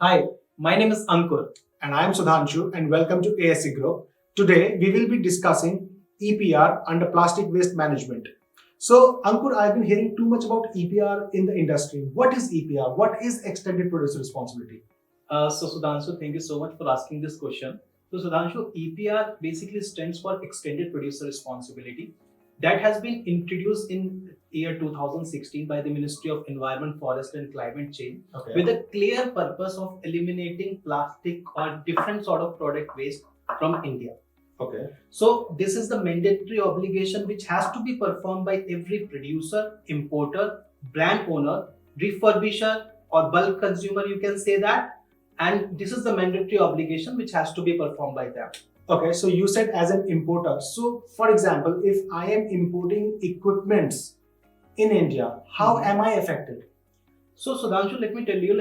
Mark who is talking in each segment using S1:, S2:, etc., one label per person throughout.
S1: Hi, my name is Ankur.
S2: And I am Sudhanshu, and welcome to ASC Group. Today, we will be discussing EPR under plastic waste management. So, Ankur, I've been hearing too much about EPR in the industry. What is EPR? What is extended producer responsibility?
S1: Sudhanshu, thank you so much for asking this question. So, Sudhanshu, EPR basically stands for Extended Producer Responsibility. That has been introduced in year 2016 by the Ministry of Environment, Forest and Climate Change with a clear purpose of eliminating plastic or different sort of product waste from India.
S2: Okay.
S1: So this is the mandatory obligation which has to be performed by every producer, importer, brand owner, refurbisher or bulk consumer, you can say that. And this is the mandatory obligation which has to be performed by them.
S2: Okay, so you said as an importer. So, for example, if I am importing equipments in India, how am I affected?
S1: So, Sudhanshu, let me tell you,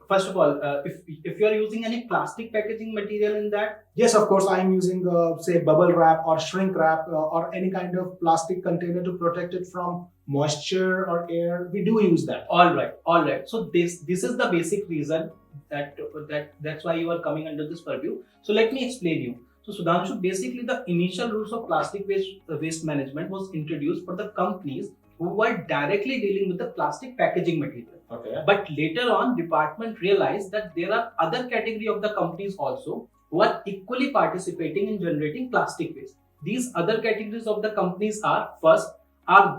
S1: first of all, if you are using any plastic packaging material in that.
S2: Yes, of course, I am using, say, bubble wrap or shrink wrap or any kind of plastic container to protect it from moisture or air. We do use that.
S1: All right. So this is the basic reason that's why you are coming under this purview. So let me explain you. So Sudhanshu, basically the initial rules of plastic waste management was introduced for the companies who were directly dealing with the plastic packaging material.
S2: Okay.
S1: But later on, department realized that there are other category of the companies also who are equally participating in generating plastic waste. These other categories of the companies are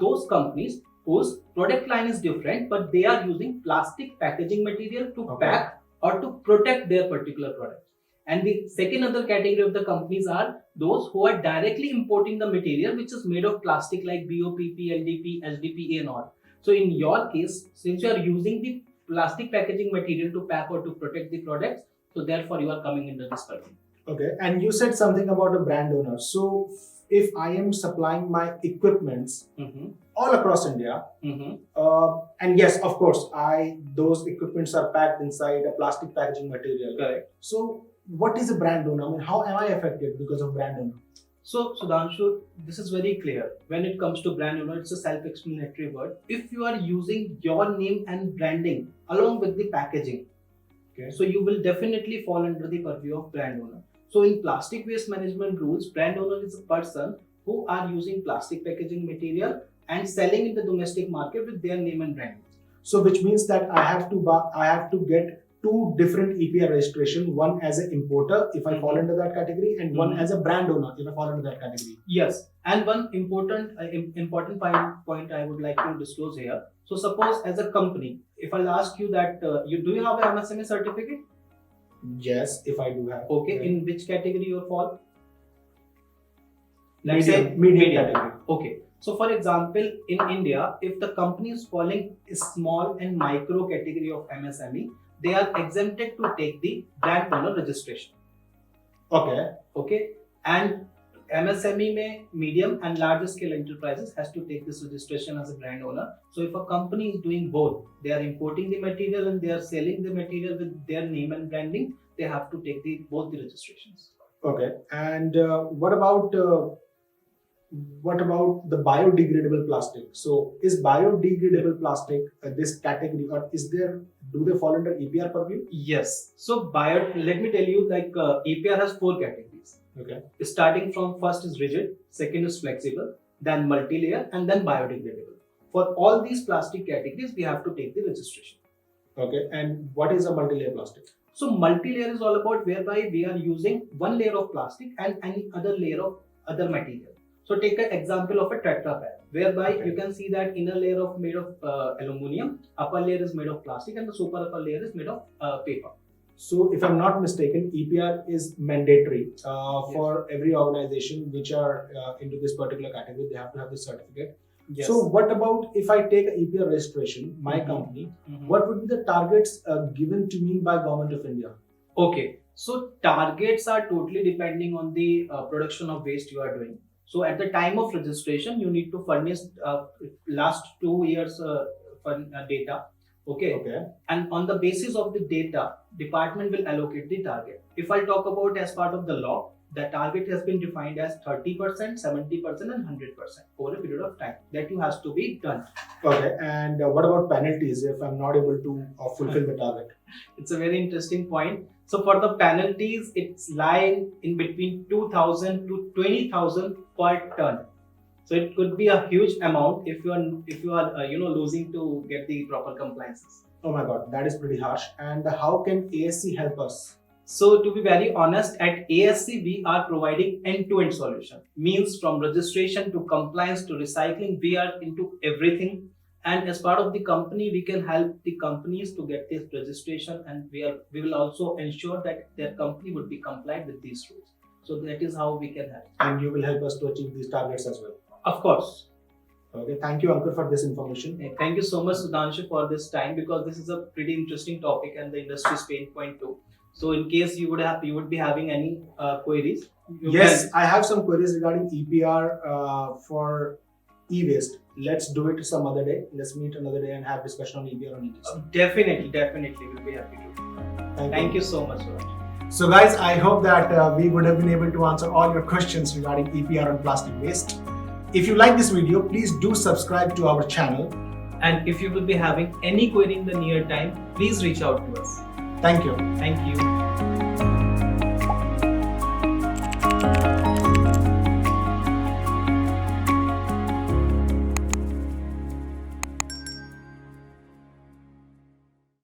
S1: those companies whose product line is different, but they are using plastic packaging material to pack or to protect their particular product. And the second other category of the companies are those who are directly importing the material which is made of plastic like BOPP, LDP, HDPE and all. So in your case, since you are using the plastic packaging material to pack or to protect the products, so therefore you are coming into this purview.
S2: Okay, and you said something about a brand owner. So if I am supplying my equipments all across India, and yes, of course, those equipments are packed inside a plastic packaging material.
S1: Correct.
S2: So what is a brand owner? I mean, how am I affected because of brand owner?
S1: So, Sudhanshu, this is very clear. When it comes to brand owner, it's a self-explanatory word. If you are using your name and branding along with the packaging, so you will definitely fall under the purview of brand owner. So in plastic waste management rules, brand owner is a person who are using plastic packaging material and selling in the domestic market with their name and brand.
S2: So which means that I have to get two different EPR registration, one as an importer if I fall under that category and one as a brand owner if I fall under that category.
S1: Yes, and one important point I would like to disclose here. So suppose as a company, if I'll ask you that do you have an MSME certificate?
S2: Yes, if I do have.
S1: Okay, in which category you fall?
S2: Let's say medium category.
S1: Okay. So for example, in India, if the company is falling small and micro category of MSME, they are exempted to take the brand owner registration. Okay. And MSME may medium and larger scale enterprises has to take this registration as a brand owner. So if a company is doing both, they are importing the material and they are selling the material with their name and branding, they have to take both the registrations.
S2: Okay. And what about the biodegradable plastic? So is biodegradable plastic this category, or do they fall under EPR purview?
S1: Yes. So let me tell you, EPR has 4 categories.
S2: Okay.
S1: Starting from first is rigid, second is flexible, then multi-layer, and then biodegradable. For all these plastic categories, we have to take the registration.
S2: Okay. And what is a multi-layer plastic?
S1: So multi-layer is all about whereby we are using one layer of plastic and any other layer of other material. So take an example of a tetra pack, whereby you can see that inner layer made of aluminum, upper layer is made of plastic, and the super upper layer is made of paper.
S2: So if I'm not mistaken, EPR is mandatory for every organization which are into this particular category. They have to have this certificate. Yes. So what about if I take an EPR registration, my company, what would be the targets given to me by Government of India?
S1: Okay, so targets are totally depending on the production of waste you are doing. So at the time of registration, you need to furnish last 2 years data. Okay. And on the basis of the data, department will allocate the target. If I talk about as part of the law, the target has been defined as 30%, 70%, and 100% over a period of time. That has to be done.
S2: Okay, and what about penalties if I'm not able to fulfill the target?
S1: It's a very interesting point. So for the penalties, it's lying in between 2,000 to 20,000 per ton. So it could be a huge amount if you are losing to get the proper compliances.
S2: Oh my God, that is pretty harsh. And how can ASC help us?
S1: So to be very honest, at ASC we are providing end-to-end solution. Means from registration to compliance to recycling, we are into everything. And as part of the company, we can help the companies to get this registration, and we will also ensure that their company would be compliant with these rules. So that is how we can help.
S2: And you will help us to achieve these targets as well.
S1: Of course.
S2: Okay, thank you, Ankur, for this information.
S1: Thank you so much, Sudhanshu, for this time, because this is a pretty interesting topic and the industry's pain point too. So, in case you would be having any queries.
S2: Yes, I have some queries regarding EPR for e-waste. Let's do it some other day. Let's meet another day and have discussion on EPR on e-waste.
S1: Definitely, we'll be happy to. Thank you so much, Sudhanshu.
S2: So, guys, I hope that we would have been able to answer all your questions regarding EPR on plastic waste. If you like this video, please do subscribe to our channel.
S1: And if you will be having any query in the near time, please reach out to us.
S2: Thank you.
S1: Thank you.